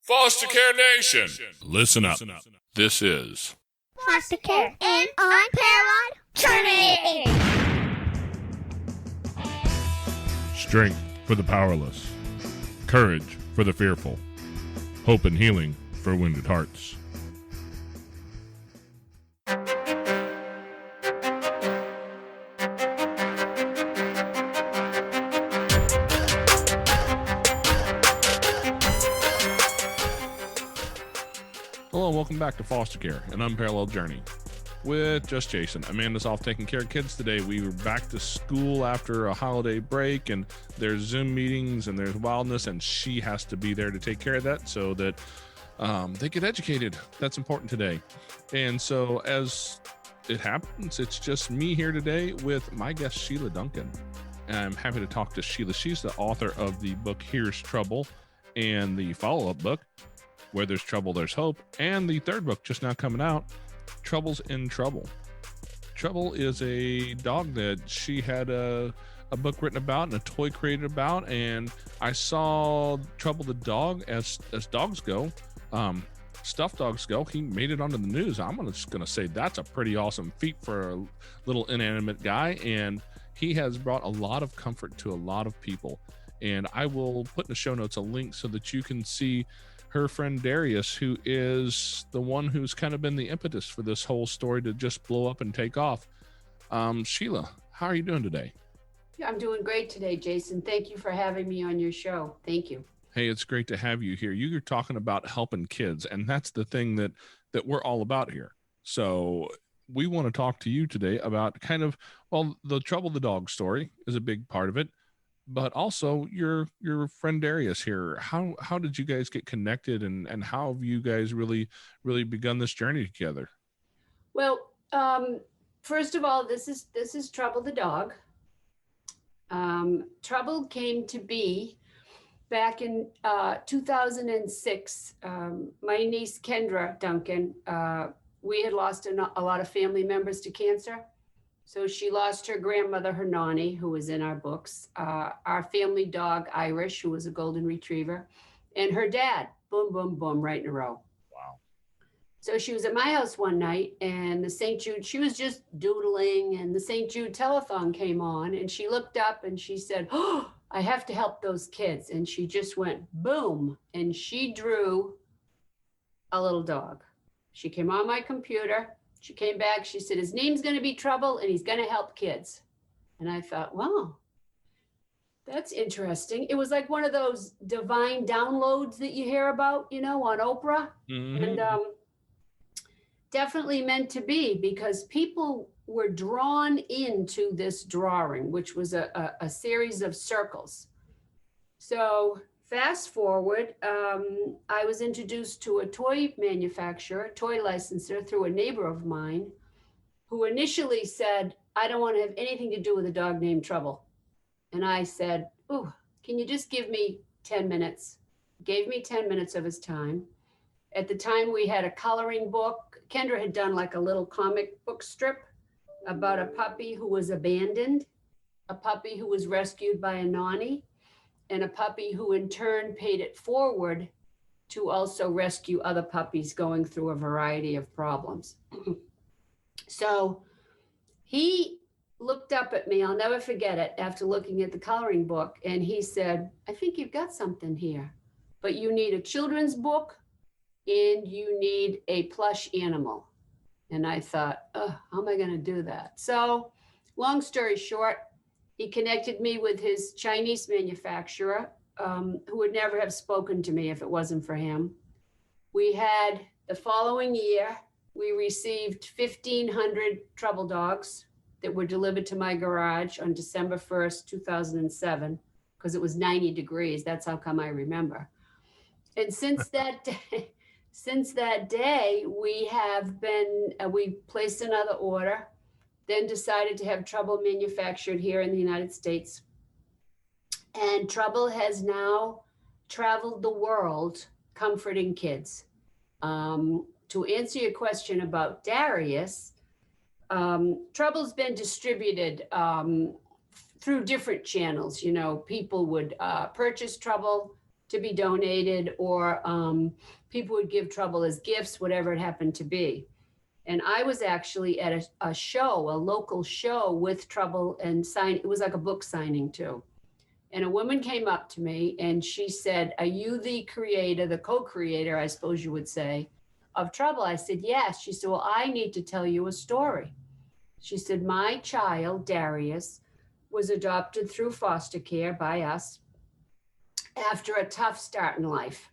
Foster Care Nation, listen up. This is Foster Care and Untitled Chapter. Strength for the powerless, courage for the fearful, hope and healing for wounded hearts. Hello and welcome back to Foster Care, an unparalleled journey with just Jason. Amanda's off taking care of kids today. We were back to school after a holiday break, and there's Zoom meetings and there's wildness, and she has to be there to take care of that so that they get educated. That's important today. And so as it happens, it's just me here today with my guest, Sheila Duncan. And I'm happy to talk to Sheila. She's the author of the book, Here's Trouble, and the follow-up book, Where There's Trouble, There's Hope, and the third book just now coming out, Trouble's in Trouble. Trouble is a dog that she had a book written about and a toy created about, and I saw Trouble the dog, as dogs go, stuffed dogs go. He made it onto the news. I'm just going to say that's a pretty awesome feat for a little inanimate guy, and he has brought a lot of comfort to a lot of people. And I will put in the show notes a link so that you can see her friend Darius, who is the one who's kind of been the impetus for this whole story to just blow up and take off. Sheila, how are you doing today? Yeah, I'm doing great today, Jason. Thank you for having me on your show. Thank you. Hey, it's great to have you here. You're talking about helping kids, and that's the thing that we're all about here. So we want to talk to you today about kind of, well, the Trouble the dog story is a big part of it, but also your friend Darius here. How did you guys get connected, and how have you guys really begun this journey together? Well, first of all, this is Trouble the dog. Trouble came to be back in 2006. My niece Kendra Duncan, we had lost a lot of family members to cancer. So she lost her grandmother, her Nani, who was in our books, our family dog, Irish, who was a golden retriever, and her dad, boom, boom, boom, right in a row. Wow. So she was at my house one night, and the St. Jude, she was just doodling, and the St. Jude telethon came on, and she looked up and she said, "Oh, I have to help those kids." And she just went boom, and she drew a little dog. She came on my computer. She came back, she said, his name's going to be Trouble and he's going to help kids. And I thought, wow, that's interesting. It was like one of those divine downloads that you hear about, on Oprah. Mm-hmm. And definitely meant to be, because people were drawn into this drawing, which was a series of circles. So fast forward, I was introduced to a toy manufacturer, toy licensor, through a neighbor of mine, who initially said, "I don't want to have anything to do with a dog named Trouble." And I said, "Ooh, can you just give me 10 minutes? Gave me 10 minutes of his time. At the time, we had a coloring book. Kendra had done like a little comic book strip about a puppy who was abandoned, a puppy who was rescued by a nanny, and a puppy who in turn paid it forward to also rescue other puppies going through a variety of problems. So he looked up at me, I'll never forget it, after looking at the coloring book, and he said, "I think you've got something here, but you need a children's book and you need a plush animal." And I thought, how am I gonna do that? So long story short, he connected me with his Chinese manufacturer, who would never have spoken to me if it wasn't for him. We had, the following year, we received 1,500 Trouble dogs that were delivered to my garage on December 1st, 2007, because it was 90 degrees. That's how come I remember. And since that day, we have been, we placed another order, then decided to have Trouble manufactured here in the United States. And Trouble has now traveled the world comforting kids. To answer your question about Darius, Trouble's been distributed through different channels. People would purchase Trouble to be donated, or people would give Trouble as gifts, whatever it happened to be. And I was actually at a show, a local show with Trouble, and it was like a book signing too. And a woman came up to me and she said, "Are you the creator, the co-creator, I suppose you would say, of Trouble?" I said, "Yes." She said, "Well, I need to tell you a story." She said, "My child, Darius, was adopted through foster care by us after a tough start in life.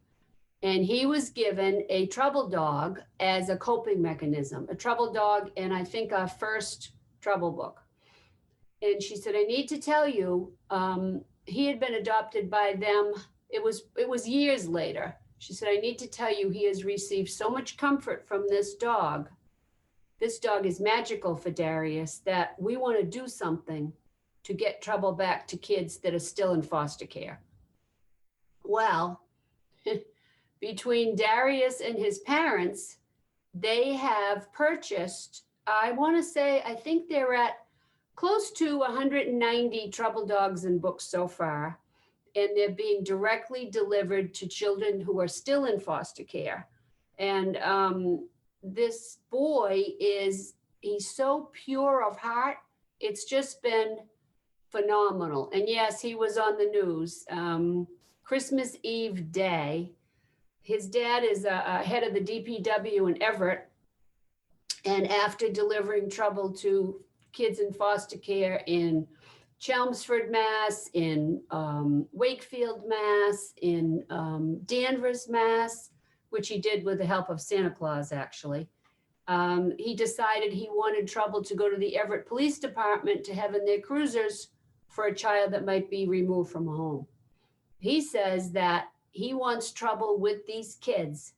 And he was given a Trouble dog as a coping mechanism, a Trouble dog, and I think our first Trouble book." And she said, "I need to tell you, he had been adopted by them. It was years later." She said, "I need to tell you, he has received so much comfort from this dog. This dog is magical for Darius, that we want to do something to get Trouble back to kids that are still in foster care." Well, between Darius and his parents, they have purchased, I want to say, I think they're at close to 190 Trouble dogs and books so far, and they're being directly delivered to children who are still in foster care. And this boy he's so pure of heart. It's just been phenomenal. And yes, he was on the news Christmas Eve day. His dad is a head of the DPW in Everett. And after delivering Trouble to kids in foster care in Chelmsford, Mass, in Wakefield, Mass, in Danvers, Mass, which he did with the help of Santa Claus, actually. He decided he wanted Trouble to go to the Everett Police Department to have in their cruisers for a child that might be removed from a home. He says that he wants Trouble with these kids,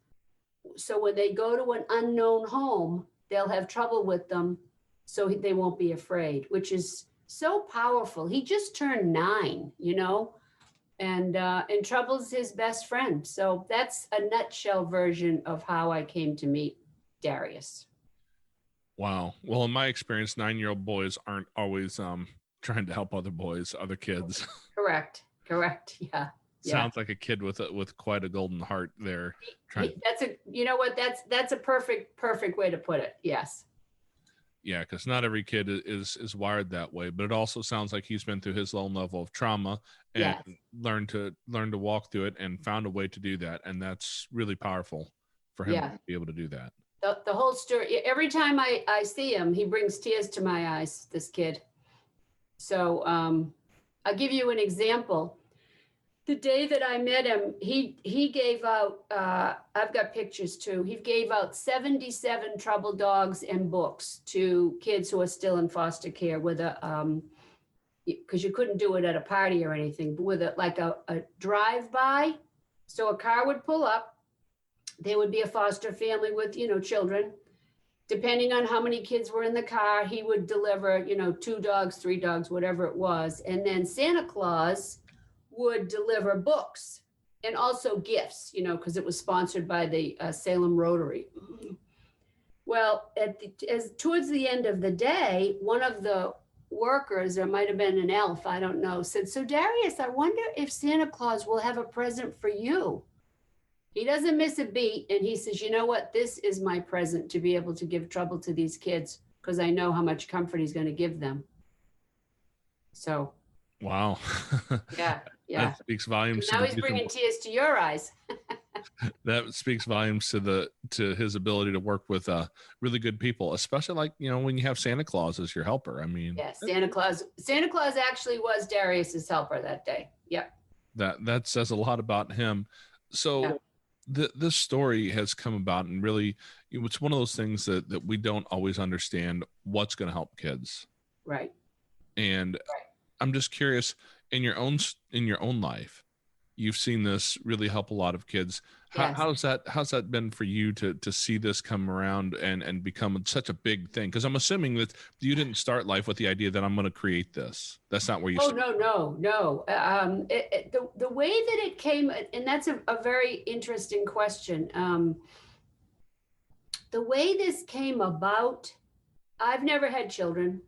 so when they go to an unknown home, they'll have Trouble with them, so they won't be afraid, which is so powerful. He just turned 9, and Trouble's his best friend. So that's a nutshell version of how I came to meet Darius. Wow. Well, in my experience, 9-year-old boys aren't always trying to help other kids. Correct. Yeah. Sounds like a kid with quite a golden heart there. That's a perfect way to put it. Yes. Yeah, because not every kid is wired that way, but it also sounds like he's been through his own level of trauma and learned to walk through it and found a way to do that, and that's really powerful for him to be able to do that. The whole story. Every time I see him, he brings tears to my eyes. This kid. So I'll give you an example. The day that I met him, he gave out, I've got pictures too, he gave out 77 Trouble dogs and books to kids who are still in foster care with because you couldn't do it at a party or anything, but with a drive-by. So a car would pull up, there would be a foster family with, children. Depending on how many kids were in the car, he would deliver, 2 dogs, 3 dogs, whatever it was. And then Santa Claus would deliver books and also gifts, because it was sponsored by the Salem Rotary. Well, towards the end of the day, one of the workers, or might have been an elf, I don't know, said, "So Darius, I wonder if Santa Claus will have a present for you." He doesn't miss a beat, and he says, "You know what? This is my present to be able to give Trouble to these kids, because I know how much comfort he's going to give them." So. Wow. Yeah. That speaks volumes. Now he's bringing tears to your eyes. That speaks volumes to his ability to work with really good people, especially when you have Santa Claus as your helper. I mean, yes, Santa Claus actually was Darius's helper that day. Yep. That says a lot about him. So this story has come about, and really, it's one of those things that we don't always understand what's going to help kids. Right. And I'm just curious, in your own life, you've seen this really help a lot of kids. How's that been for you to see this come around and become such a big thing? Because I'm assuming that you didn't start life with the idea that I'm going to create this. That's not where you started. No. The way that it came, and that's a very interesting question. The way this came about, I've never had children.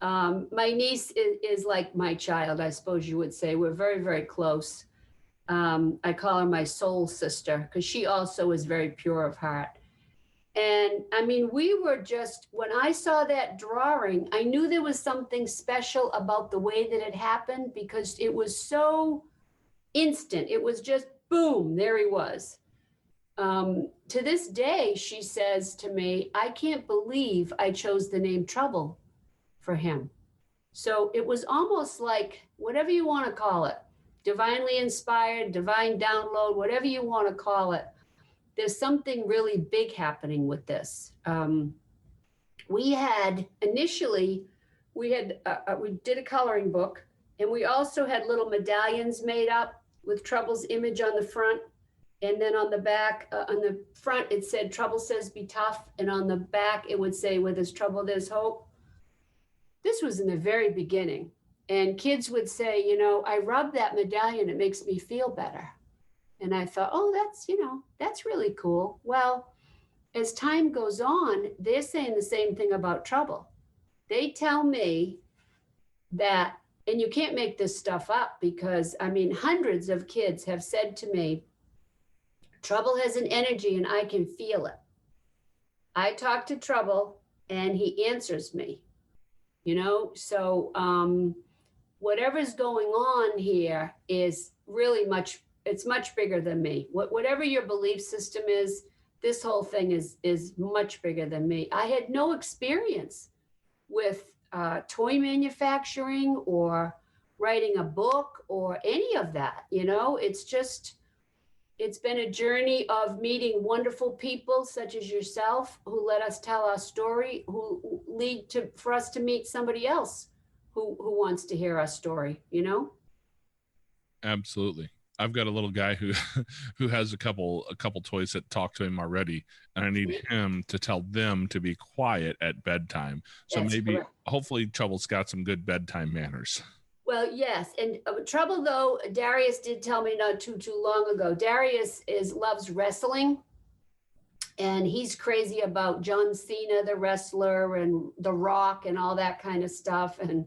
My niece is like my child, I suppose you would say. We're very, very close. I call her my soul sister because she also is very pure of heart. And I mean, we were just, when I saw that drawing, I knew there was something special about the way that it happened because it was so instant. It was just boom, there he was. To this day, she says to me, I can't believe I chose the name Trouble for him. So it was almost like, whatever you want to call it, divinely inspired, divine download, whatever you want to call it. There's something really big happening with this. We had initially, we did a coloring book, and we also had little medallions made up with Trouble's image on the front. And then on the back, on the front, it said, Trouble says be tough. And on the back, it would say, where there's trouble, there's hope. This was in the very beginning. And kids would say, you know, I rub that medallion, it makes me feel better. And I thought, oh, that's, you know, that's really cool. Well, as time goes on, they're saying the same thing about Trouble. They tell me that, and you can't make this stuff up because, I mean, hundreds of kids have said to me, Trouble has an energy and I can feel it. I talk to Trouble and he answers me, you know? So whatever's going on here is really it's much bigger than me. Whatever your belief system is, this whole thing is much bigger than me. I had no experience with toy manufacturing or writing a book or any of that, you know? It's been a journey of meeting wonderful people such as yourself who let us tell our story, who lead for us to meet somebody else who wants to hear our story, you know? Absolutely. I've got a little guy who has a couple toys that talk to him already, and I need him to tell them to be quiet at bedtime. So That's maybe, correct. hopefully, Trouble's got some good bedtime manners. Well, yes, and Trouble though, Darius did tell me not too long ago. Darius loves wrestling, and he's crazy about John Cena, the wrestler, and The Rock, and all that kind of stuff. And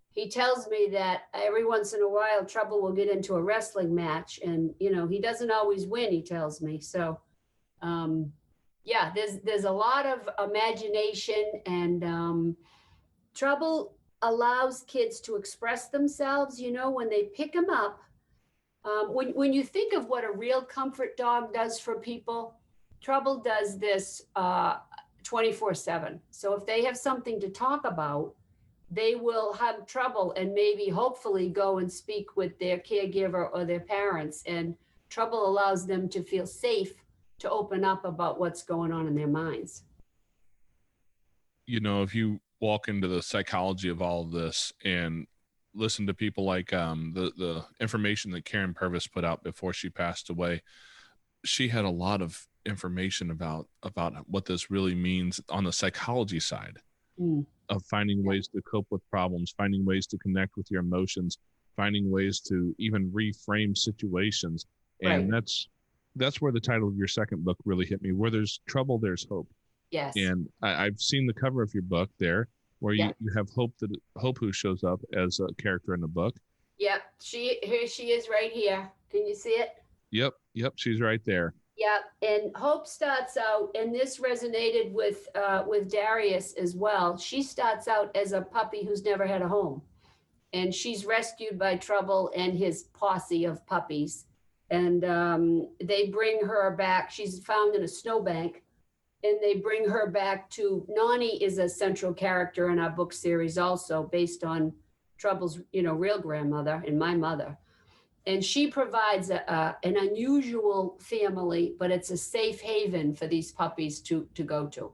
he tells me that every once in a while, Trouble will get into a wrestling match, and you know he doesn't always win. He tells me so. Yeah, there's a lot of imagination, and Trouble allows kids to express themselves. You know, when they pick them up, when you think of what a real comfort dog does for people, Trouble does this 24/7. So if they have something to talk about, they will have Trouble and maybe hopefully go and speak with their caregiver or their parents. And Trouble allows them to feel safe to open up about what's going on in their minds. You know, if you walk into the psychology of all of this and listen to people like the information that Karen Purvis put out before she passed away, she had a lot of information about what this really means on the psychology side of finding ways to cope with problems, finding ways to connect with your emotions, finding ways to even reframe situations. And Right. that's where the title of your second book really hit me. Where there's trouble, there's hope. Yes. And I've seen the cover of your book there, where you have Hope who shows up as a character in the book. Yep. Here she is right here. Can you see it? Yep. She's right there. Yep. And Hope starts out, and this resonated with Darius as well. She starts out as a puppy who's never had a home, and she's rescued by Trouble and his posse of puppies. And they bring her back. She's found in a snowbank. And they bring her back to, Nani is a central character in our book series also, based on Trouble's, real grandmother and my mother. And she provides an unusual family, but it's a safe haven for these puppies to go to.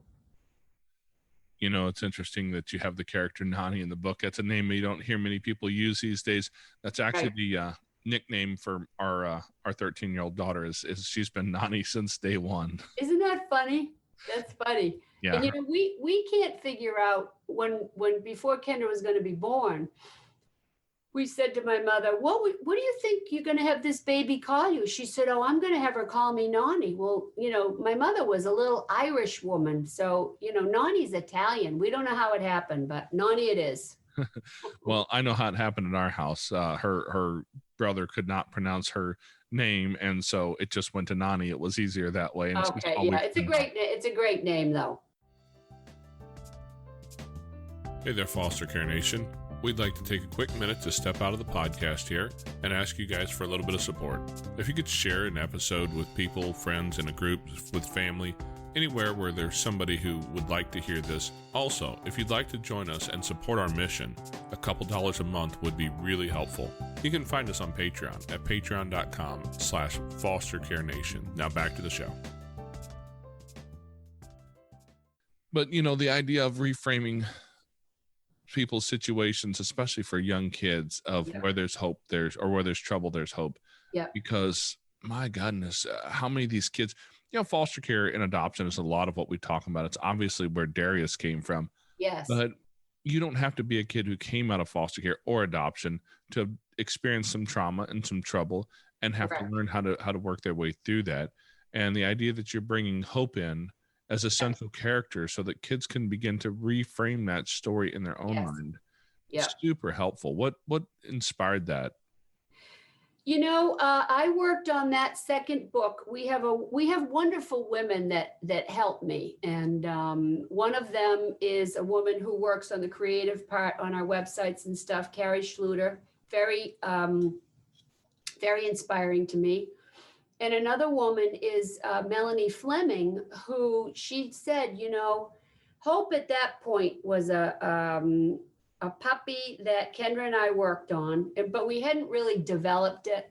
You know, it's interesting that you have the character Nani in the book. That's a name you don't hear many people use these days. That's actually the nickname for our 13-year-old daughter. Is she's been Nani since day one. Isn't that funny? That's funny. Yeah. And we can't figure out when before Kendra was going to be born, we said to my mother, what do you think you're going to have this baby call you? She said, oh, I'm going to have her call me Nani. Well, my mother was a little Irish woman. So, Nani's Italian. We don't know how it happened, but Nani it is. Well, I know how it happened in our house. Her brother could not pronounce her name, and so it just went to Nani. It was easier that way. And it's Okay, always yeah, it's a great name though. Hey there, Foster Care Nation. We'd like to take a quick minute to step out of the podcast here and ask you guys for a little bit of support. If you could share an episode with people, friends, in a group, with family, anywhere where there's somebody who would like to hear this. Also, if you'd like to join us and support our mission, a couple dollars a month would be really helpful. You can find us on Patreon at patreon.com/fostercarenation. Now back to the show. But, you know, the idea of reframing people's situations, especially for young kids, of where there's hope, where there's trouble, there's hope. Yeah. Because my goodness, how many of these kids, you know, foster care and adoption is a lot of what we talk about. It's obviously where Darius came from. Yes. But you don't have to be a kid who came out of foster care or adoption to experience some trauma and some trouble and have to learn how to work their way through that. And the idea that you're bringing hope in as a central character so that kids can begin to reframe that story in their own mind. Yeah. Super helpful. What inspired that? You know, I worked on that second book. We have wonderful women that help me. And one of them is a woman who works on the creative part on our websites and stuff, Carrie Schluter, very, very inspiring to me. And another woman is Melanie Fleming, who she said, you know, Hope at that point was a puppy that Kendra and I worked on, but we hadn't really developed it.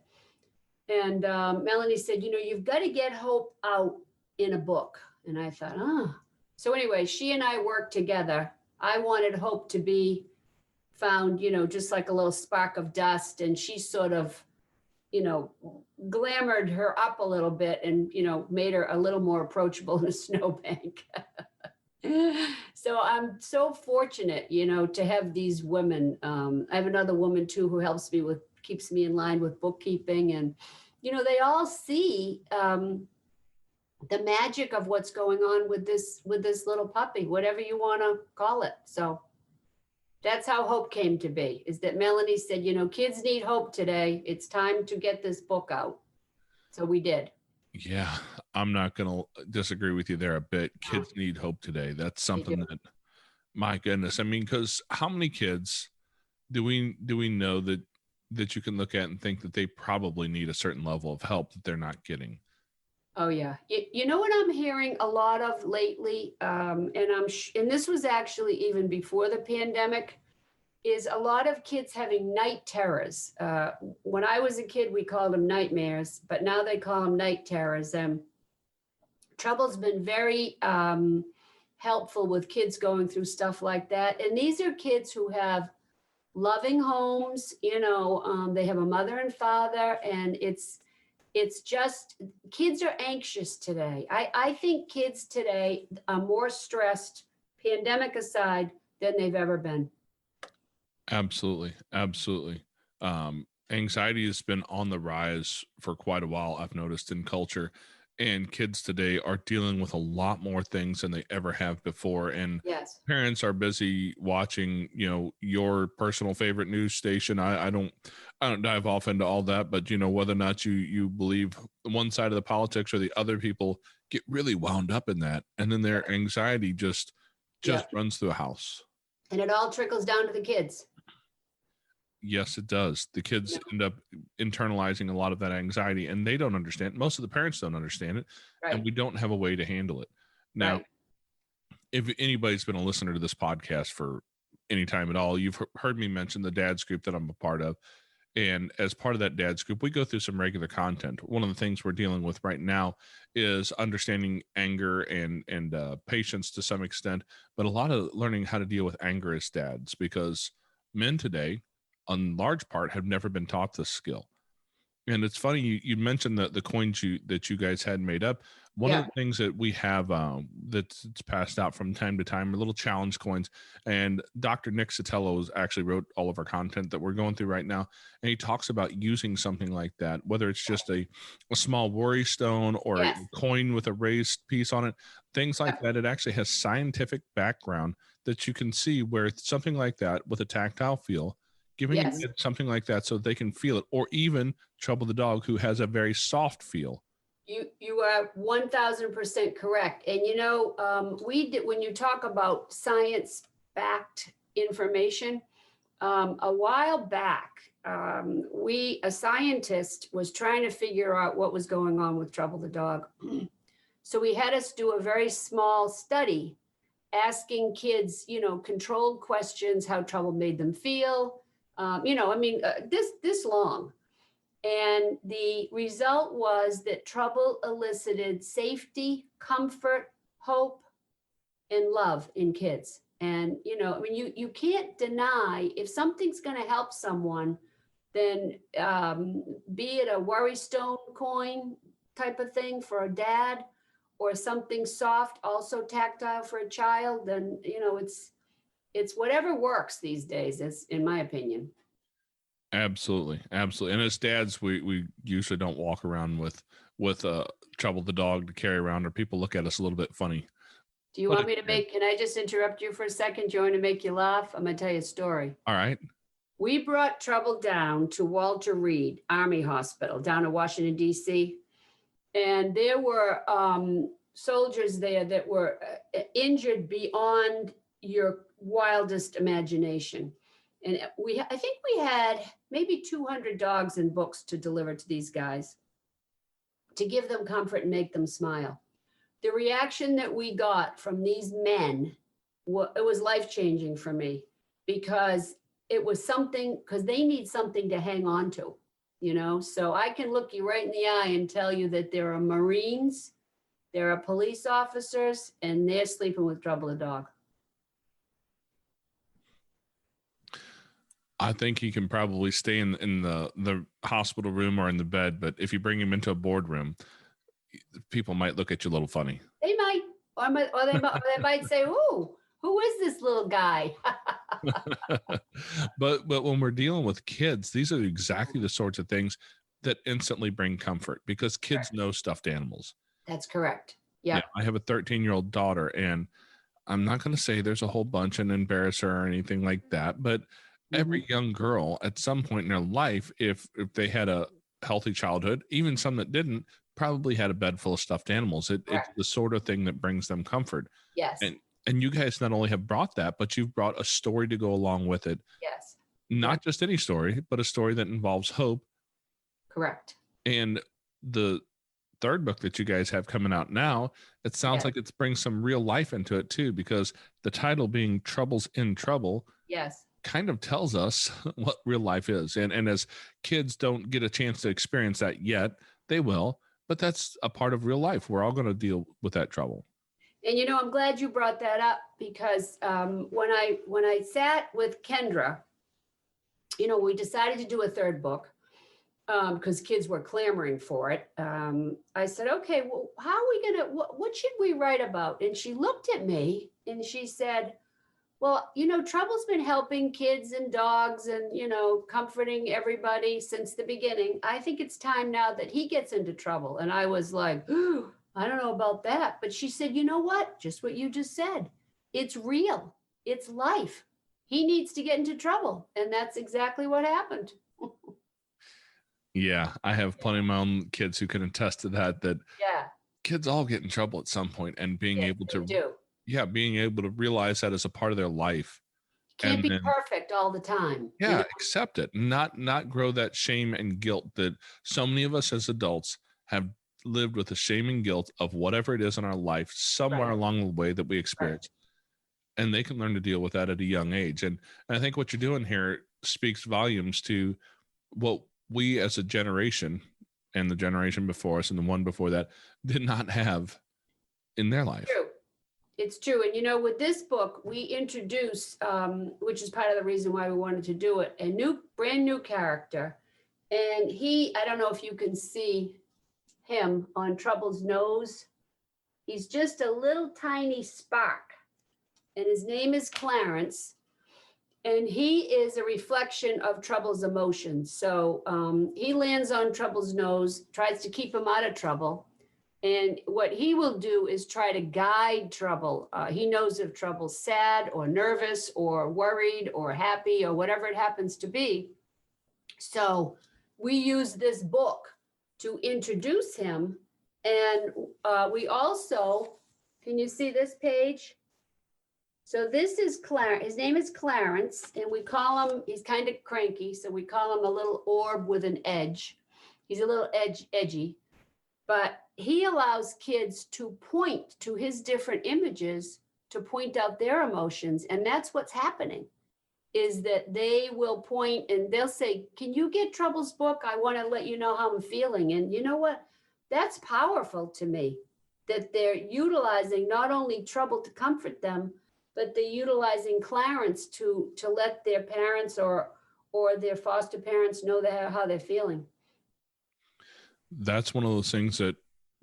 And Melanie said, you know, you've got to get Hope out in a book. And I thought, So anyway, she and I worked together. I wanted Hope to be found, you know, just like a little spark of dust. And she sort of, you know, glamored her up a little bit and, you know, made her a little more approachable in a snowbank. So I'm so fortunate, you know, to have these women. I have another woman too, who helps me keeps me in line with bookkeeping. And, you know, they all see the magic of what's going on with this little puppy, whatever you want to call it. So that's how Hope came to be, is that Melanie said, you know, kids need hope today. It's time to get this book out. So we did. Yeah, I'm not going to disagree with you there a bit. Kids need hope today. That's something that, my goodness. I mean, because how many kids do we know that you can look at and think that they probably need a certain level of help that they're not getting? Oh, yeah. You know what I'm hearing a lot of lately, and this was actually even before the pandemic, is a lot of kids having night terrors. When I was a kid, we called them nightmares, but now they call them night terrors. And Trouble's been very helpful with kids going through stuff like that. And these are kids who have loving homes, you know, they have a mother and father, and it's just, kids are anxious today. I think kids today are more stressed, pandemic aside, than they've ever been. Absolutely. Anxiety has been on the rise for quite a while, I've noticed, in culture, and kids today are dealing with a lot more things than they ever have before. And parents are busy watching, you know, your personal favorite news station. I don't dive off into all that, but you know, whether or not you believe one side of the politics or the other, people get really wound up in that, and then their anxiety just runs through a house. And it all trickles down to the kids. Yes, it does. The kids end up internalizing a lot of that anxiety, and they don't understand. Most of the parents don't understand it, and we don't have a way to handle it. Now, if anybody's been a listener to this podcast for any time at all, you've heard me mention the dad's group that I'm a part of. And as part of that dad's group, we go through some regular content. One of the things we're dealing with right now is understanding anger and patience to some extent, but a lot of learning how to deal with anger as dads, because men today, in large part, have never been taught this skill. And it's funny, you mentioned the coins that you guys had made up. One of the things that we have that's passed out from time to time are little challenge coins. And Dr. Nick Sotelo actually wrote all of our content that we're going through right now. And he talks about using something like that, whether it's just a small worry stone or a coin with a raised piece on it, things like that. It actually has scientific background that you can see where something like that with a tactile feel Giving a Yes. kid something like that so they can feel it, or even Trouble the dog, who has a very soft feel. You are 1000% correct. And you know, we did, when you talk about science-backed information, a while back, a scientist was trying to figure out what was going on with Trouble the dog. So he had us do a very small study, asking kids, you know, controlled questions, how Trouble made them feel. You know, I mean, this long. And the result was that Trouble elicited safety, comfort, hope, and love in kids. And, you know, I mean, you can't deny if something's going to help someone, then be it a worry stone coin type of thing for a dad, or something soft, also tactile for a child, then, you know, it's whatever works these days, is in my opinion. Absolutely. Absolutely. And as dads, we usually don't walk around with Trouble the dog to carry around, or people look at us a little bit funny. Do you But want me to can I just interrupt you for a second? Do you want to make you laugh? I'm going to tell you a story. All right. We brought Trouble down to Walter Reed Army Hospital down in Washington, D.C. And there were soldiers there that were injured beyond your wildest imagination. And I think we had maybe 200 dogs and books to deliver to these guys to give them comfort and make them smile. The reaction that we got from these men, it was life-changing for me, because it was something, because they need something to hang on to, you know? So I can look you right in the eye and tell you that there are Marines, there are police officers, and they're sleeping with Trouble the dog. I think he can probably stay in the hospital room or in the bed, but if you bring him into a boardroom, people might look at you a little funny. They might, or they might say, "Ooh, who is this little guy?" but when we're dealing with kids, these are exactly the sorts of things that instantly bring comfort, because kids know stuffed animals. That's correct. Yeah. I have a 13-year-old daughter, and I'm not going to say there's a whole bunch and embarrass her or anything like that, but every young girl at some point in their life, if they had a healthy childhood, even some that didn't, probably had a bed full of stuffed animals. It's the sort of thing that brings them comfort. Yes. And you guys not only have brought that, but you've brought a story to go along with it. Yes. Not just any story, but a story that involves hope. Correct. And the third book that you guys have coming out now, it sounds like it's brings some real life into it too, because the title being Troubles in Trouble. Yes. Kind of tells us what real life is. And as kids don't get a chance to experience that yet, they will, but that's a part of real life. We're all going to deal with that trouble. And, you know, I'm glad you brought that up, because when I sat with Kendra, you know, we decided to do a third book because kids were clamoring for it. I said, okay, well, how are we going to, what should we write about? And she looked at me and she said, well, you know, Trouble's been helping kids and dogs and, you know, comforting everybody since the beginning. I think it's time now that he gets into trouble. And I was like, ooh, I don't know about that. But she said, you know what? Just what you just said. It's real. It's life. He needs to get into trouble. And that's exactly what happened. Yeah, I have plenty of my own kids who can attest to that kids all get in trouble at some point, and being able to being able to realize that as a part of their life. Can't be perfect all the time. Yeah, you know? Accept it. Not grow that shame and guilt that so many of us as adults have lived with the shame and guilt of whatever it is in our life somewhere along the way that we experience. And they can learn to deal with that at a young age. And I think what you're doing here speaks volumes to what we as a generation and the generation before us and the one before that did not have in their life. True. It's true. And, you know, with this book, we introduce, which is part of the reason why we wanted to do it, a brand new character. And I don't know if you can see him on Trouble's nose. He's just a little tiny spark. And his name is Clarence. And he is a reflection of Trouble's emotions. So he lands on Trouble's nose, tries to keep him out of trouble. And what he will do is try to guide trouble. He knows if trouble's sad or nervous or worried or happy or whatever it happens to be. So we use this book to introduce him. And we also, can you see this page? So this is Clarence. His name is Clarence, and we call him, he's kind of cranky, so we call him a little orb with an edge. He's a little edgy, but he allows kids to point to his different images to point out their emotions. And that's what's happening, is that they will point and they'll say, can you get Trouble's book? I want to let you know how I'm feeling. And you know what? That's powerful to me, that they're utilizing not only Trouble to comfort them, but they're utilizing Clarence to let their parents or their foster parents know how they're feeling. That's one of those things that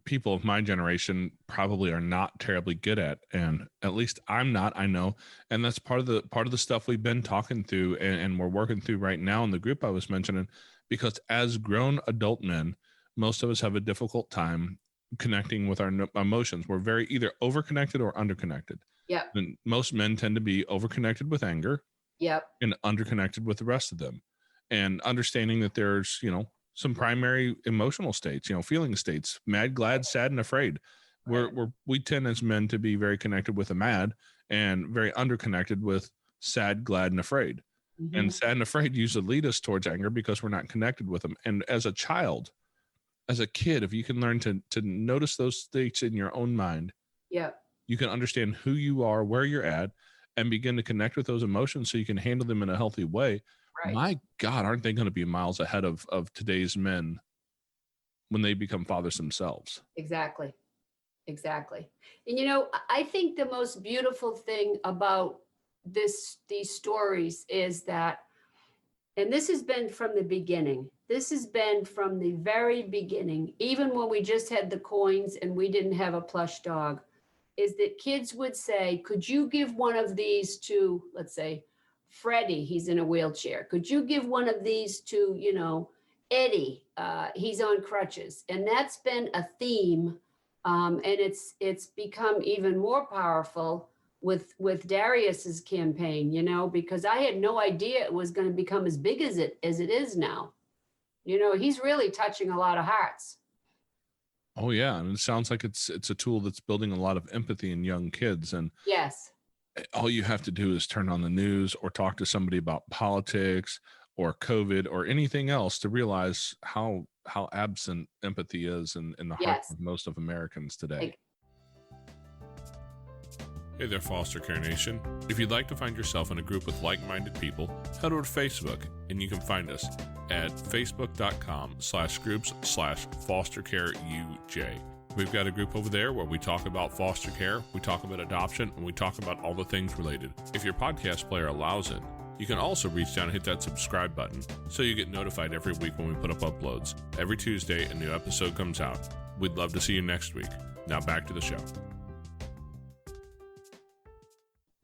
people of my generation probably are not terribly good at, and at least I'm not, I know. And that's part of the stuff we've been talking through and we're working through right now in the group I was mentioning, because as grown adult men, most of us have a difficult time connecting with our emotions. We're very either overconnected or underconnected. Yep. And most men tend to be overconnected with anger. Yep. And underconnected with the rest of them. And understanding that there's, some primary emotional states, feeling states: mad, glad, sad, and afraid. Right. We tend as men to be very connected with the mad and very underconnected with sad, glad, and afraid. Mm-hmm. And sad and afraid usually lead us towards anger because we're not connected with them. And as a child, as a kid, if you can learn to notice those states in your own mind, you can understand who you are, where you're at, and begin to connect with those emotions so you can handle them in a healthy way. Right. My God, aren't they going to be miles ahead of today's men when they become fathers themselves? Exactly. And I think the most beautiful thing about these stories is that, and this has been from the beginning. This has been from the very beginning, even when we just had the coins and we didn't have a plush dog, is that kids would say, could you give one of these to, let's say, Freddie, he's in a wheelchair. Could you give one of these to, Eddie? He's on crutches. And that's been a theme. And it's become even more powerful with Darius's campaign, because I had no idea it was going to become as big as it is now. He's really touching a lot of hearts. Oh yeah. And it sounds like it's a tool that's building a lot of empathy in young kids. And yes. All you have to do is turn on the news or talk to somebody about politics or COVID or anything else to realize how absent empathy is in the hearts of most of Americans today. Hey there, Foster Care Nation. If you'd like to find yourself in a group with like-minded people, head over to Facebook and you can find us at facebook.com/groups/fostercareuj. We've got a group over there where we talk about foster care, we talk about adoption, and we talk about all the things related. If your podcast player allows it, you can also reach down and hit that subscribe button so you get notified every week when we put up uploads. Every Tuesday, a new episode comes out. We'd love to see you next week. Now back to the show.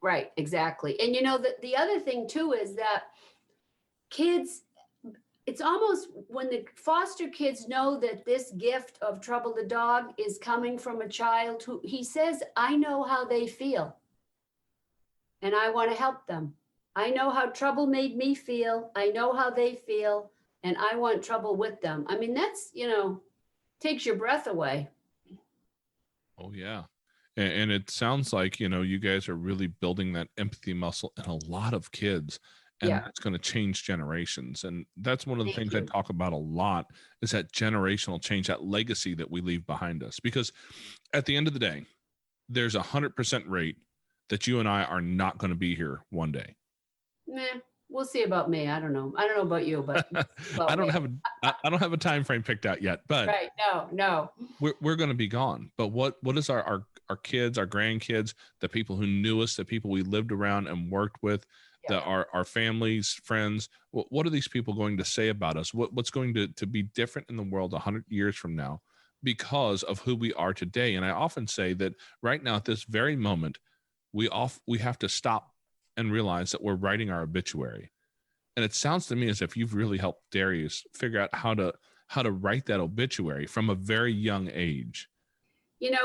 Right, exactly. And the other thing too is that kids, it's almost when the foster kids know that this gift of Trouble the dog is coming from a child who, he says, I know how they feel and I want to help them. I know how Trouble made me feel. I know how they feel and I want Trouble with them. I mean, that's, takes your breath away. Oh, yeah. And it sounds like, you guys are really building that empathy muscle in a lot of kids. And that's going to change generations. And that's one of the things I talk about a lot, is that generational change, that legacy that we leave behind us. Because at the end of the day, there's 100% rate that you and I are not going to be here one day. Nah, we'll see about me. I don't know. I don't know about you, but I don't have a time frame picked out yet. But right, no, we're going to be gone. But what is our kids, our grandkids, the people who knew us, the people we lived around and worked with, our families, friends, what are these people going to say about us? What's going to be different in the world 100 years from now because of who we are today? And I often say that right now at this very moment, we have to stop and realize that we're writing our obituary. And it sounds to me as if you've really helped Darius figure out how to write that obituary from a very young age.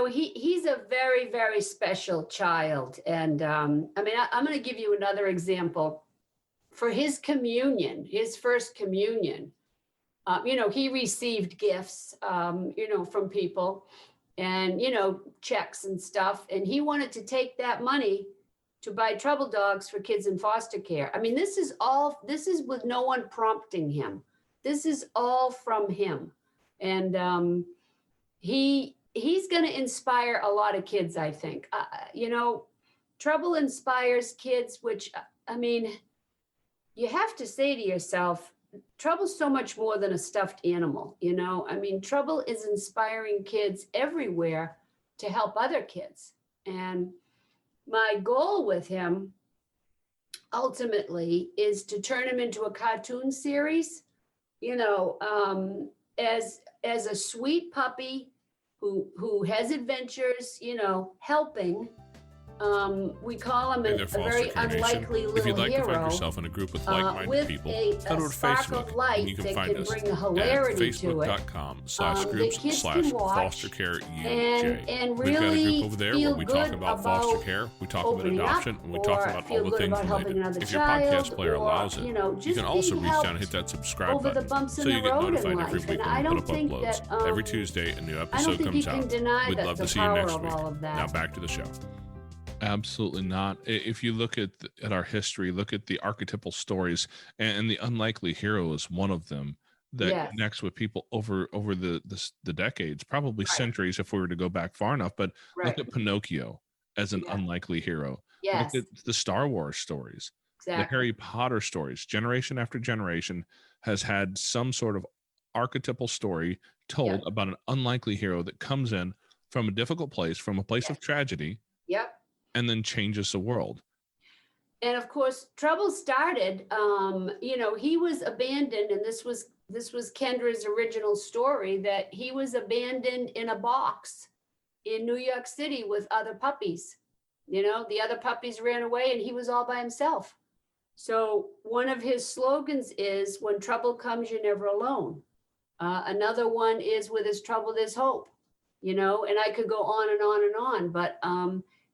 he's a very, very special child. And I'm going to give you another example. For his communion, his first communion, he received gifts, from people and, checks and stuff. And he wanted to take that money to buy trouble dogs for kids in foster care. I mean, this is with no one prompting him. This is all from him. And he's going to inspire a lot of kids, I think. Trouble inspires kids, which, you have to say to yourself, trouble's so much more than a stuffed animal, Trouble is inspiring kids everywhere to help other kids. And my goal with him ultimately is to turn him into a cartoon series, as a sweet puppy who has adventures, helping. We call him a very unlikely little hero. If you'd like to find yourself in a group with like-minded people, head over to Facebook and you can find us at facebook.com/groups/foster-care-UJ. And We've got a really group over there where we talk about foster care, we talk about adoption, and we talk about all the things related. If your podcast player allows it, you can also reach down and hit that subscribe button so you get notified every week when we put up uploads. Every Tuesday, a new episode comes out. We'd love to see you next week. Now back to the show. Absolutely not. If you look at our history, look at the archetypal stories, and the unlikely hero is one of them that connects with people over the decades, probably centuries if we were to go back far enough. But look at Pinocchio as an unlikely hero. Look at the Star Wars stories, the Harry Potter stories. Generation after generation has had some sort of archetypal story told about an unlikely hero that comes in from a difficult place, from a place of tragedy. And then changes the world. And of course, trouble started, he was abandoned, and this was Kendra's original story, that he was abandoned in a box in New York City with other puppies. The other puppies ran away and he was all by himself. So one of his slogans is, when trouble comes, you're never alone. Another one is, with his trouble, there's hope, and I could go on and on and on, but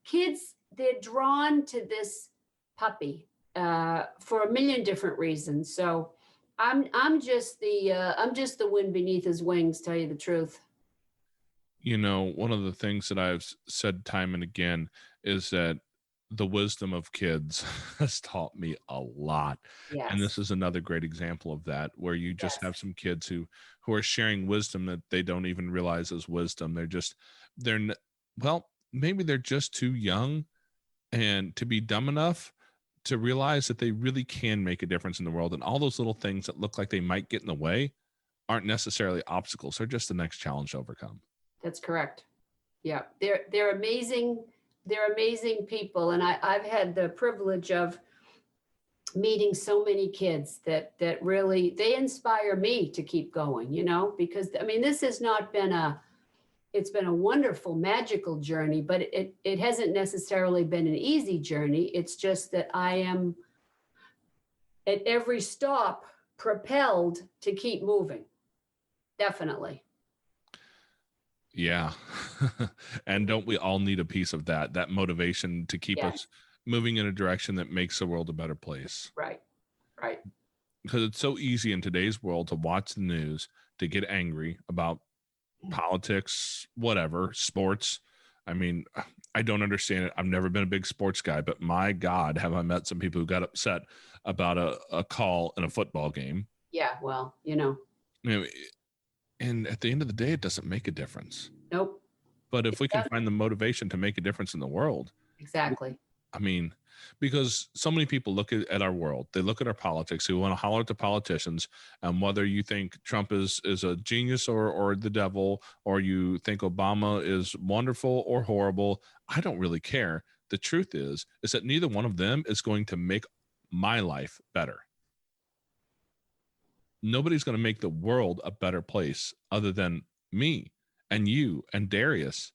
kids, they're drawn to this puppy for a million different reasons. So I'm just the wind beneath his wings, tell you the truth. One of the things that I've said time and again is that the wisdom of kids has taught me a lot. And this is another great example of that, where you just have some kids who are sharing wisdom that they don't even realize is wisdom. Maybe they're just too young and to be dumb enough to realize that they really can make a difference in the world. And all those little things that look like they might get in the way aren't necessarily obstacles. They're just the next challenge to overcome. That's correct. Yeah. They're amazing. They're amazing people. And I've had the privilege of meeting so many kids that really, they inspire me to keep going, because this has not been it's been a wonderful, magical journey, but it hasn't necessarily been an easy journey. It's just that I am, at every stop, propelled to keep moving. Definitely. Yeah. And don't we all need a piece of that motivation to keep us moving in a direction that makes the world a better place? Right. Because it's so easy in today's world to watch the news, to get angry about politics, whatever, sports. I don't understand it. I've never been a big sports guy, but my God, have I met some people who got upset about a call in a football game. Yeah, well, and at the end of the day, it doesn't make a difference. Nope. But if we can find the motivation to make a difference in the world. Exactly. Because so many people look at our world, they look at our politics, who want to holler at the politicians, and whether you think Trump is a genius or the devil, or you think Obama is wonderful or horrible, I don't really care. The truth is that neither one of them is going to make my life better. Nobody's going to make the world a better place other than me and you and Darius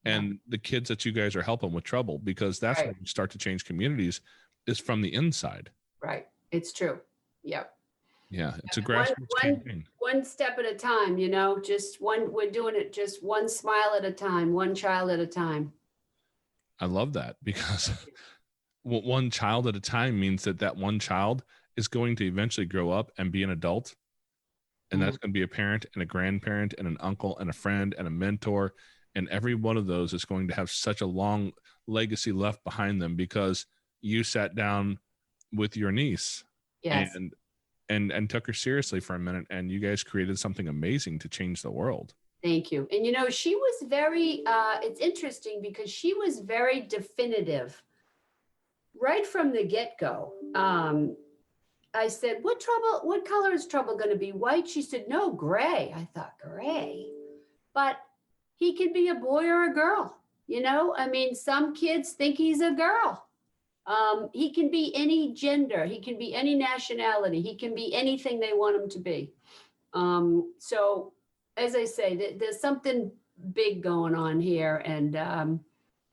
and the kids that you guys are helping with trouble, because that's when you start to change communities, is from the inside. Right. It's true. Yep. Yeah, it's a One, grassroots one, campaign. one step at a time, just one, we're doing it just one smile at a time, one child at a time. I love that because one child at a time means that one child is going to eventually grow up and be an adult. And that's going to be a parent and a grandparent and an uncle and a friend and a mentor. And every one of those is going to have such a long legacy left behind them because you sat down with your niece Yes. and took her seriously for a minute, and you guys created something amazing to change the world. Thank you. And she was very, it's interesting because she was very definitive right from the get-go. I said, what color is Trouble going to be? White? She said, no, gray. I thought, gray. But he could be a boy or a girl, some kids think he's a girl. He can be any gender. He can be any nationality. He can be anything they want him to be. So as I say, there's something big going on here, and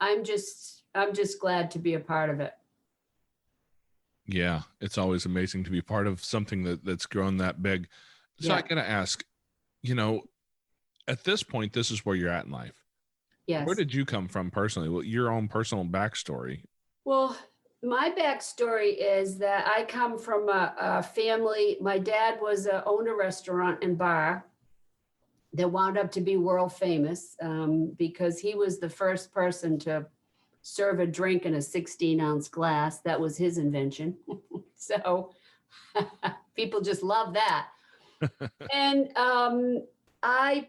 I'm just glad to be a part of it. Yeah, it's always amazing to be part of something that's grown that big. So yeah. I gotta ask, at this point, this is where you're at in life. Yes. Where did you come from personally? Well, your own personal backstory. Well, my backstory is that I come from a family. My dad owned a restaurant and bar that wound up to be world famous because he was the first person to serve a drink in a 16-ounce glass. That was his invention. So people just love that. And I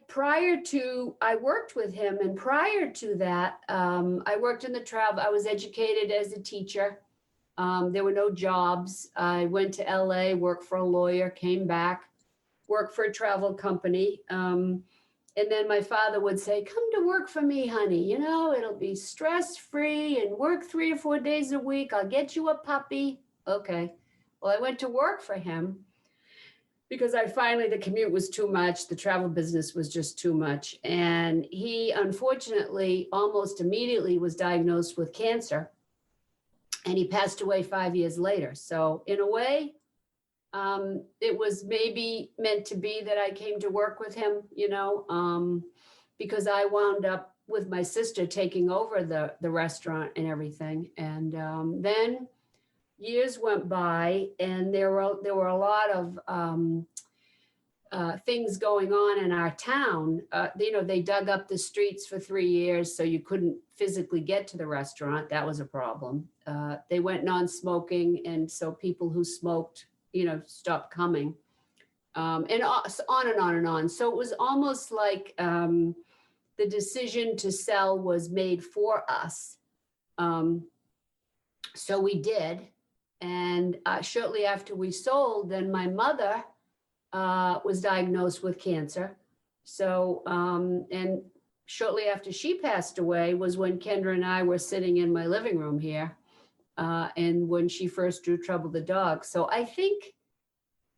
worked with him, and prior to that, I worked in the travel. I was educated as a teacher. There were no jobs. I went to LA, worked for a lawyer, came back, worked for a travel company. And then my father would say, come to work for me, honey. It'll be stress-free and work 3 or 4 days a week. I'll get you a puppy. Okay. Well, I went to work for him because the commute was too much. The travel business was just too much. And he, unfortunately, almost immediately was diagnosed with cancer. And he passed away 5 years later. So in a way, it was maybe meant to be that I came to work with him, because I wound up with my sister taking over the restaurant and everything. And then years went by, and there were a lot of things going on in our town. They dug up the streets for 3 years, so you couldn't physically get to the restaurant. That was a problem. They went non-smoking, and so people who smoked stopped coming, and on and on and on. So it was almost like the decision to sell was made for us. So we did. And shortly after we sold, then my mother was diagnosed with cancer. So, and shortly after she passed away was when Kendra and I were sitting in my living room here. And when she first drew Trouble the dog. So I think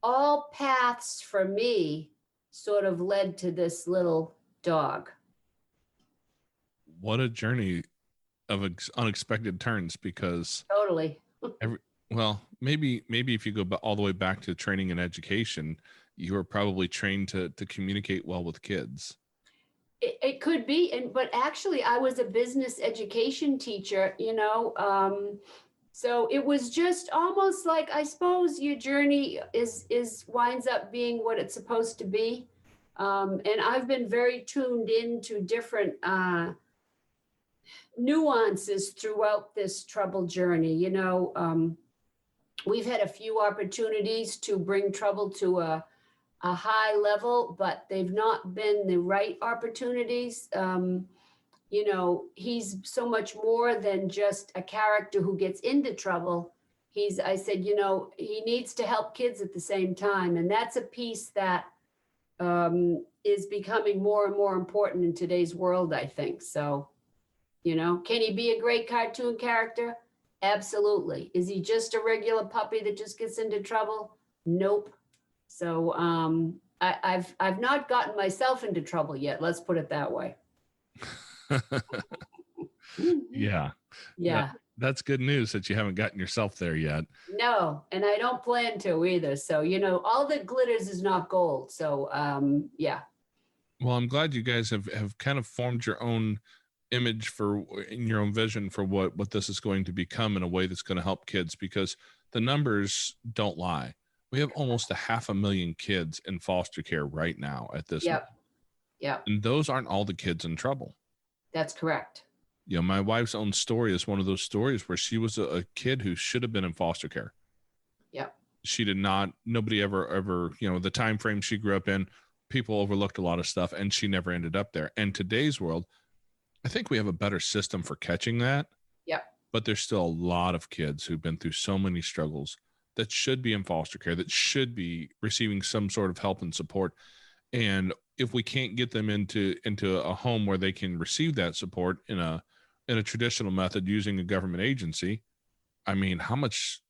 all paths for me sort of led to this little dog. What a journey of unexpected turns, because totally. Maybe if you go all the way back to training and education, you were probably trained to communicate well with kids. It could be, but actually I was a business education teacher, so it was just almost like, I suppose your journey winds up being what it's supposed to be. And I've been very tuned into different nuances throughout this Trouble journey. We've had a few opportunities to bring Trouble to a high level, but they've not been the right opportunities. He's so much more than just a character who gets into trouble. I said, he needs to help kids at the same time. And that's a piece that is becoming more and more important in today's world, I think. So, can he be a great cartoon character? Absolutely. Is he just a regular puppy that just gets into trouble? Nope. So I've not gotten myself into trouble yet. Let's put it that way. Yeah. That's good news that you haven't gotten yourself there yet. No, and I don't plan to either. So, all that glitters is not gold. So, yeah. Well, I'm glad you guys have kind of formed your own image in your own vision for what this is going to become in a way that's going to help kids, because the numbers don't lie. We have almost 500,000 kids in foster care right now at this moment. Yep. And those aren't all the kids in trouble. That's correct. My wife's own story is one of those stories where she was a kid who should have been in foster care. Yep. She did not. Nobody ever, the time frame she grew up in, people overlooked a lot of stuff, and she never ended up there. And today's world, I think we have a better system for catching that. Yep. But there's still a lot of kids who've been through so many struggles that should be in foster care, that should be receiving some sort of help and support. And if we can't get them into a home where they can receive that support in a traditional method using a government agency, I mean, how much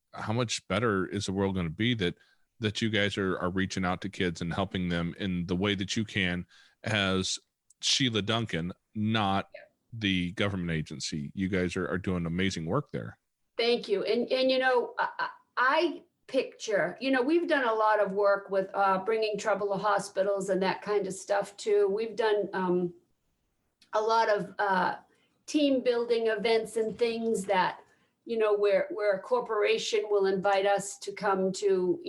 better is the world going to be that you guys are reaching out to kids and helping them in the way that you can as Sheila Duncan, not the government agency. You guys are doing amazing work there. Thank you. And I picture, we've done a lot of work with bringing trouble to hospitals and that kind of stuff too. We've done a lot of team building events and things that, where a corporation will invite us to come to,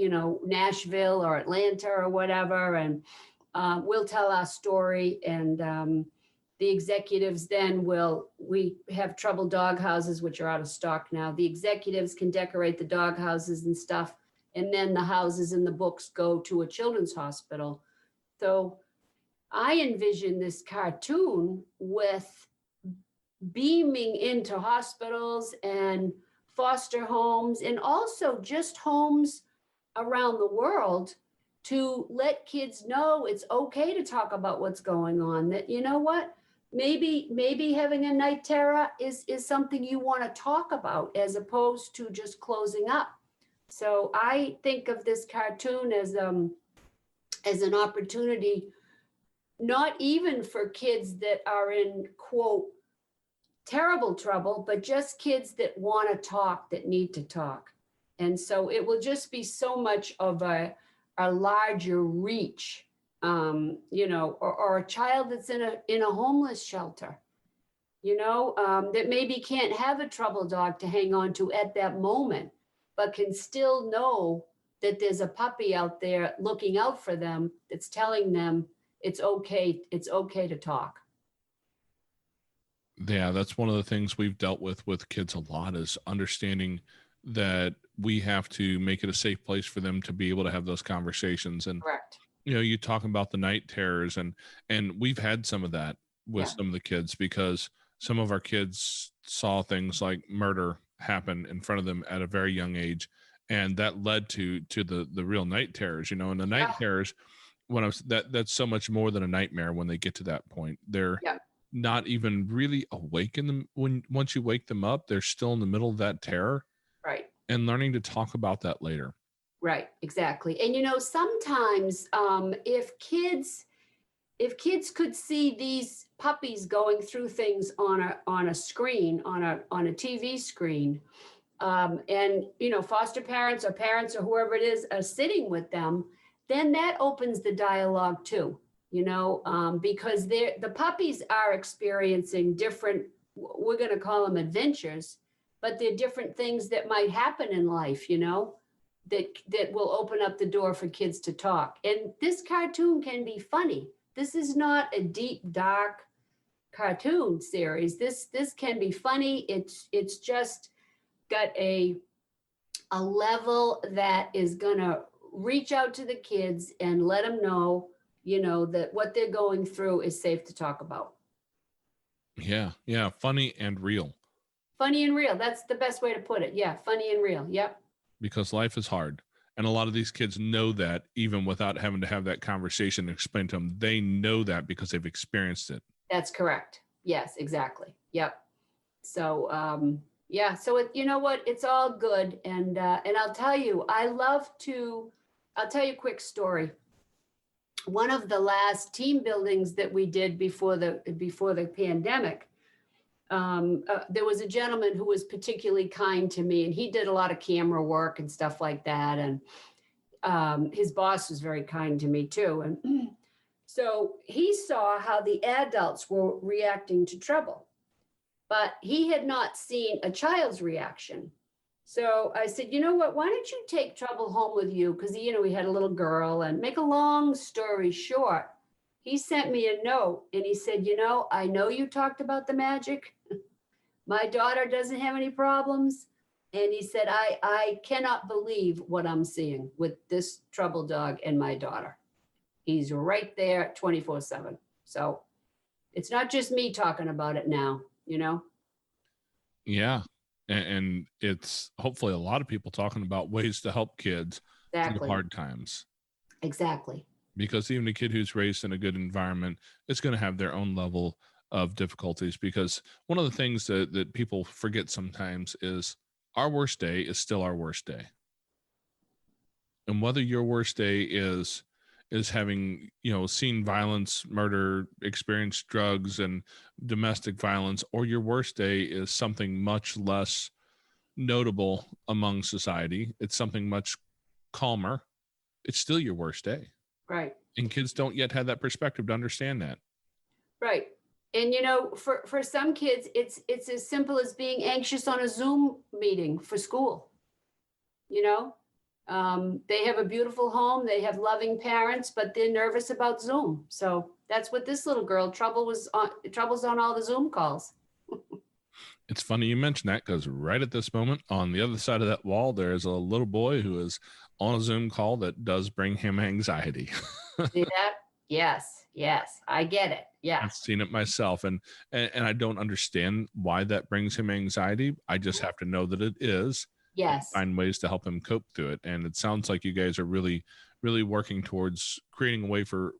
Nashville or Atlanta or whatever, and we'll tell our story, and the executives then we have trouble dog houses, which are out of stock now. The executives can decorate the dog houses and stuff, and then the houses and the books go to a children's hospital. So I envision this cartoon with beaming into hospitals and foster homes, and also just homes around the world, to let kids know it's okay to talk about what's going on, that, what, maybe having a night terror is something you want to talk about, as opposed to just closing up. So I think of this cartoon as an opportunity, not even for kids that are in, quote, terrible trouble, but just kids that want to talk, that need to talk. And so it will just be so much of a larger reach, or a child that's in a homeless shelter, that maybe can't have a trouble dog to hang on to at that moment, but can still know that there's a puppy out there looking out for them, that's telling them it's okay to talk. Yeah, that's one of the things we've dealt with kids a lot, is understanding that we have to make it a safe place for them to be able to have those conversations. And Correct. you talk about the night terrors, and we've had some of that with some of the kids, because some of our kids saw things like murder happen in front of them at a very young age, and that led to the real night terrors. And the night terrors, that's so much more than a nightmare when they get to that point. They're not even really awake once you wake them up, they're still in the middle of that terror. Right. And learning to talk about that later. Right, exactly. And sometimes if kids could see these puppies going through things on a screen, on a TV screen, and foster parents or parents or whoever it is are sitting with them, then that opens the dialogue too. Because the puppies are experiencing different, we're going to call them adventures, but they're different things that might happen in life, that will open up the door for kids to talk. And this cartoon can be funny. This is not a deep, dark cartoon series. This can be funny. It's just got a level that is going to reach out to the kids and let them know, that what they're going through is safe to talk about. Yeah. Funny and real. Funny and real. That's the best way to put it. Yeah. Funny and real. Yep. Because life is hard. And a lot of these kids know that, even without having to have that conversation and explain to them. They know that because they've experienced it. That's correct. Yes, exactly. Yep. So, so you know what? It's all good. And I'll tell you, I'll tell you a quick story. One of the last team buildings that we did before the pandemic, There was a gentleman who was particularly kind to me, and he did a lot of camera work and stuff like that. And his boss was very kind to me too. And so he saw how the adults were reacting to trouble, but he had not seen a child's reaction. So I said, you know what, why don't you take trouble home with you? Because, he had a little girl. And make a long story short, he sent me a note and he said, I know you talked about the magic. My daughter doesn't have any problems. And he said, I cannot believe what I'm seeing with this trouble dog and my daughter. He's right there 24/7. So it's not just me talking about it now, Yeah. And it's hopefully a lot of people talking about ways to help kids through hard times. Exactly. Because even a kid who's raised in a good environment is going to have their own level of difficulties. Because one of the things that people forget sometimes is our worst day is still our worst day. And whether your worst day is having, seen violence, murder, experienced drugs and domestic violence, or your worst day is something much less notable among society, it's something much calmer, it's still your worst day. Right. And kids don't yet have that perspective to understand that. Right. And, for some kids, it's as simple as being anxious on a Zoom meeting for school. They have a beautiful home. They have loving parents, but they're nervous about Zoom. So that's what this little girl, trouble's on all the Zoom calls. It's funny you mentioned that, because right at this moment on the other side of that wall, there's a little boy who is on a Zoom call that does bring him anxiety. See that? Yes. I get it. Yeah. I've seen it myself, and I don't understand why that brings him anxiety. I just have to know that it is. Yes. Find ways to help him cope through it. And it sounds like you guys are really, really working towards creating a way for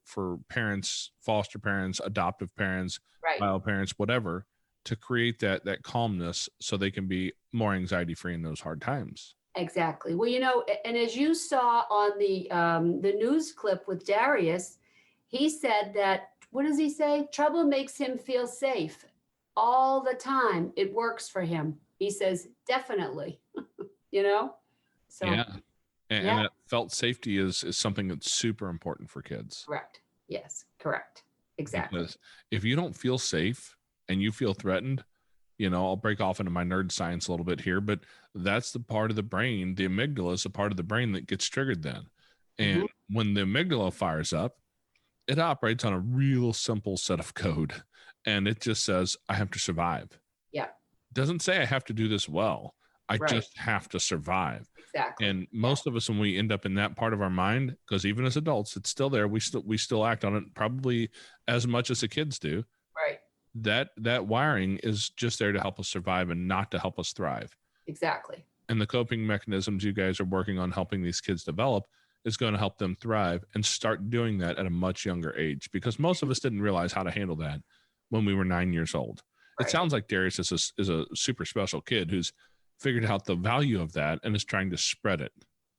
parents, foster parents, adoptive parents, right, bio parents, whatever, to create that calmness so they can be more anxiety free in those hard times. Exactly. Well, and as you saw on the news clip with Darius, he said that, what does he say? Trouble makes him feel safe all the time. It works for him. He says, definitely, So, yeah. And that felt safety is something that's super important for kids. Correct. Yes, correct. Exactly. Because if you don't feel safe and you feel threatened, I'll break off into my nerd science a little bit here, but that's the part of the brain, the amygdala is the part of the brain that gets triggered then. And when the amygdala fires up, it operates on a real simple set of code. And it just says, I have to survive. Yeah. It doesn't say I have to do this well. I just have to survive. Exactly. And most of us, when we end up in that part of our mind, because even as adults, it's still there. We still act on it probably as much as the kids do. Right. That wiring is just there to help us survive and not to help us thrive. Exactly. And the coping mechanisms you guys are working on helping these kids develop is going to help them thrive and start doing that at a much younger age, because most of us didn't realize how to handle that when we were 9 years old. Right. It sounds like Darius is a super special kid who's figured out the value of that and is trying to spread it.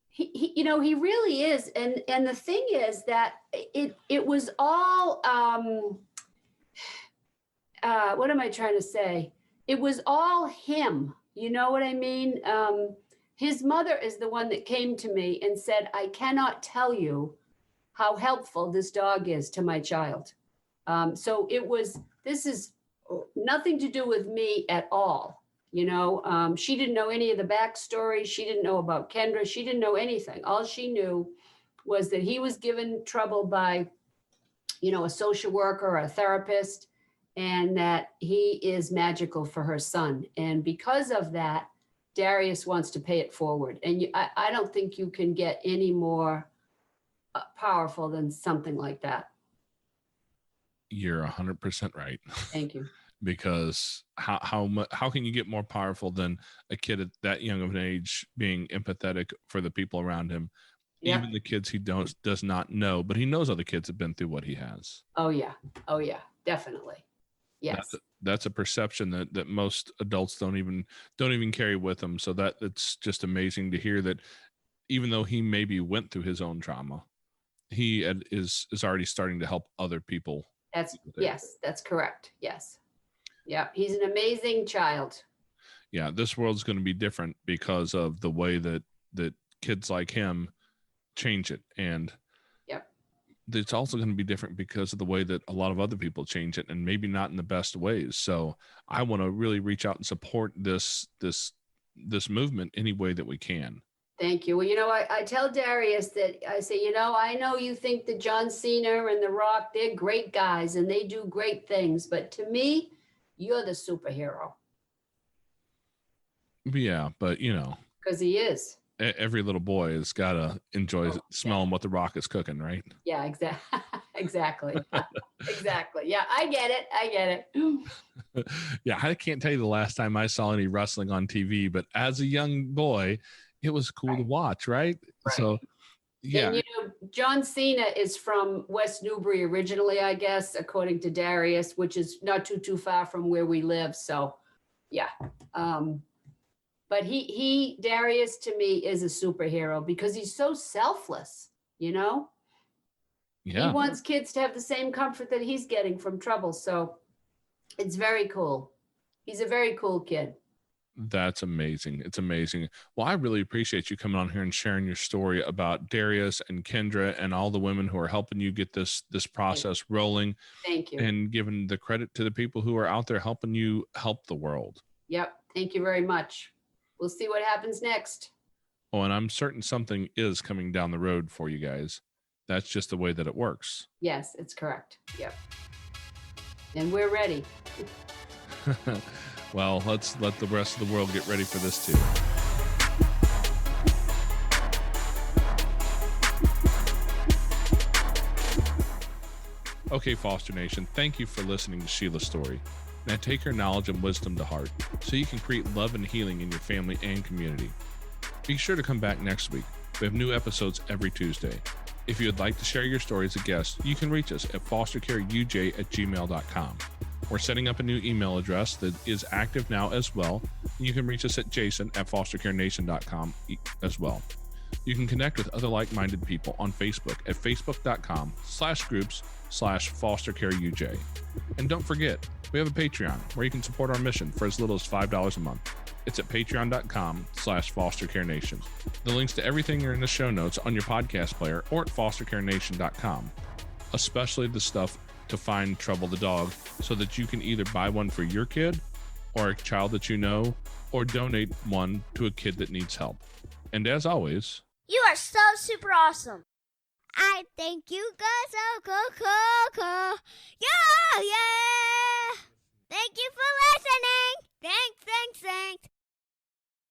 He really is. And the thing is that it was all, what am I trying to say? It was all him. You know what I mean? His mother is the one that came to me and said, I cannot tell you how helpful this dog is to my child. So this is nothing to do with me at all. She didn't know any of the backstory. She didn't know about Kendra. She didn't know anything. All she knew was that he was given trouble by, a social worker or a therapist, and that he is magical for her son. And because of that, Darius wants to pay it forward. And I don't think you can get any more powerful than something like that. You're 100% right. Thank you. Because how can you get more powerful than a kid at that young of an age being empathetic for the people around him, even the kids he does not know, but he knows other kids have been through what he has. Oh yeah, definitely. Yes, that's a perception that most adults don't even carry with them. So it's just amazing to hear that even though he maybe went through his own trauma, he is already starting to help other people. That's correct. Yes. Yeah, he's an amazing child. Yeah, this world's going to be different because of the way that kids like him change it. And it's also going to be different because of the way that a lot of other people change it, and maybe not in the best ways. So I want to really reach out and support this movement any way that we can. Thank you. Well, I tell Darius that I say, I know you think that John Cena and The Rock, they're great guys and they do great things, but to me, you're the superhero. Yeah, but because he is. Every little boy has got to enjoy smelling what The Rock is cooking, right? Yeah, exactly. Exactly. Exactly. Yeah, I get it. Yeah, I can't tell you the last time I saw any wrestling on TV, but as a young boy, it was cool to watch, right? So, yeah. And, John Cena is from West Newbury originally, I guess, according to Darius, which is not too far from where we live. So, yeah. But Darius to me is a superhero because he's so selfless, Yeah. He wants kids to have the same comfort that he's getting from trouble. So it's very cool. He's a very cool kid. That's amazing. It's amazing. Well, I really appreciate you coming on here and sharing your story about Darius and Kendra and all the women who are helping you get this process rolling. Thank you. And giving the credit to the people who are out there helping you help the world. Yep. Thank you very much. We'll see what happens next. Oh, and I'm certain something is coming down the road for you guys. That's just the way that it works. Yes, it's correct. Yep. And we're ready. Well, let's let the rest of the world get ready for this too. Okay, Foster Nation, thank you for listening to Sheila's story. Now take her knowledge and wisdom to heart so you can create love and healing in your family and community. Be sure to come back next week. We have new episodes every Tuesday. If you would like to share your story as a guest, you can reach us at fostercareuj@gmail.com. We're setting up a new email address that is active now as well. You can reach us at jason@fostercarenation.com as well. You can connect with other like-minded people on Facebook at facebook.com/groups/fostercareuj. And don't forget, we have a Patreon where you can support our mission for as little as $5 a month. It's at patreon.com/fostercarenation. The links to everything are in the show notes on your podcast player or at fostercarenation.com, especially the stuff to find Trouble the dog so that you can either buy one for your kid or a child that you know, or donate one to a kid that needs help. And as always, you are so super awesome. I think you guys are cool. Yeah. Thank you for listening. Thanks.